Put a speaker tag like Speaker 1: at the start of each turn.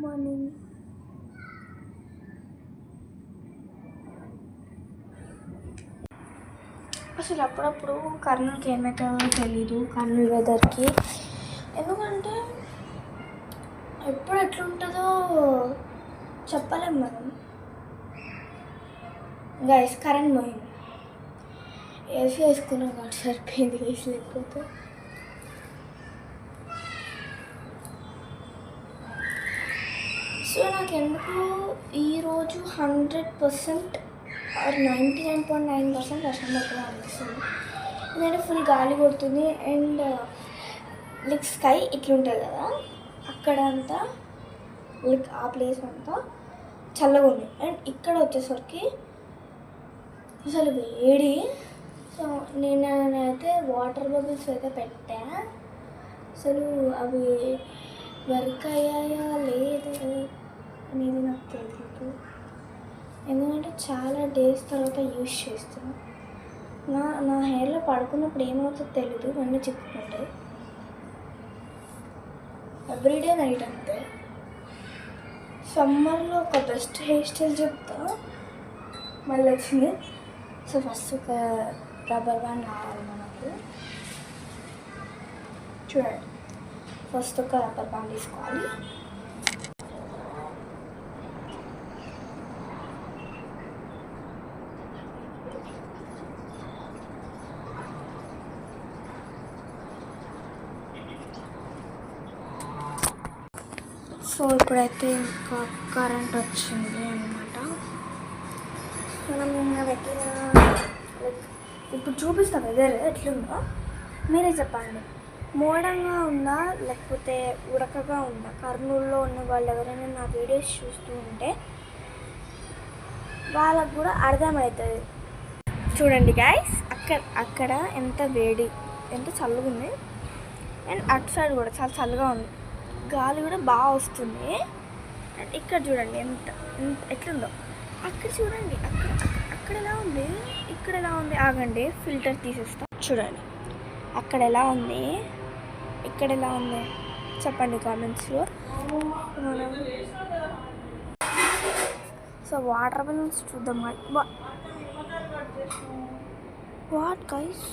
Speaker 1: Morning. అసలు అప్పుడప్పుడు కర్నూలుకి ఏమవుతుందో తెలీదు, కర్నూలు వెదర్కి. ఎందుకంటే ఎప్పుడు ఎట్లుంటుందో చెప్పలేం మనం. గైస్ కరెంట్ పోయింది, ఏసీ వేసుకున్నాం కాబట్టి సరిపోయింది. ఏసీ లేకపోతే సో నాకు ఎందుకు ఈరోజు 100% ఆర్ 99.9% వర్షం పడుతుంది అనిపిస్తుంది. ఎందుకంటే ఫుల్ గాలి కొడుతుంది అండ్ లైక్ స్కై ఇట్లుంటుంది కదా, అక్కడ అంతా లైక్ ఆ ప్లేస్ అంతా చల్లగా ఉంది. అండ్ ఇక్కడ వచ్చేసరికి అసలు వేడి. సో నేనైతే వాటర్ బబుల్స్ అయితే పెట్టా. అసలు అవి వర్క్ అయ్యాయా లేదు అనేది నాకు తెలియదు, ఎందుకంటే చాలా డేస్ తర్వాత యూజ్ చేస్తాను. నా హెయిర్లో పడుకున్నప్పుడు ఏమవుతుందో తెలీదు, అన్నీ చిక్కుకుంటాయి. ఎవ్రీడే నైట్ అంతే. సమ్మర్లో ఒక బెస్ట్ హెయిర్ స్టైల్ చెప్తా, మళ్ళీ వచ్చింది. సో ఫస్ట్ ఒక రబ్బర్ బ్యాండ్ కావాలి మనకు. చూడండి, ఫస్ట్ ఒక రబ్బర్ బ్యాండ్ తీసుకోవాలి. సో ఇప్పుడైతే ఇంకా కరెంట్ వచ్చింది అన్నమాట. మనం నిన్న పెట్టిన లైక్ ఇప్పుడు చూపిస్తా వెదర్ ఎట్లుందో, మీరే చెప్పండి. మోడంగా ఉందా లేకపోతే ఉడకగా ఉందా? కర్నూలులో ఉన్న వాళ్ళు ఎవరైనా నా వీడియోస్ చూస్తూ ఉంటే వాళ్ళకు కూడా అర్థమవుతుంది. చూడండి గైస్, అక్కడ ఎంత వేడి, ఎంత చల్లగా ఉంది. అండ్ అటు సైడ్ కూడా చాలా చల్లగా ఉంది, గాలి కూడా బాగా వస్తుంది. అండ్ ఇక్కడ చూడండి ఎంత ఎట్లుందో. అక్కడ చూడండి, అక్కడ ఎలా ఉంది, ఇక్కడ ఎలా ఉంది. ఆగండి, ఫిల్టర్ తీసేస్తా. చూడండి అక్కడ ఎలా ఉంది, ఇక్కడ ఎలా ఉంది చెప్పండి కామెంట్స్లో. సో వాటర్ బలూన్స్ చూద్దాం. What guys,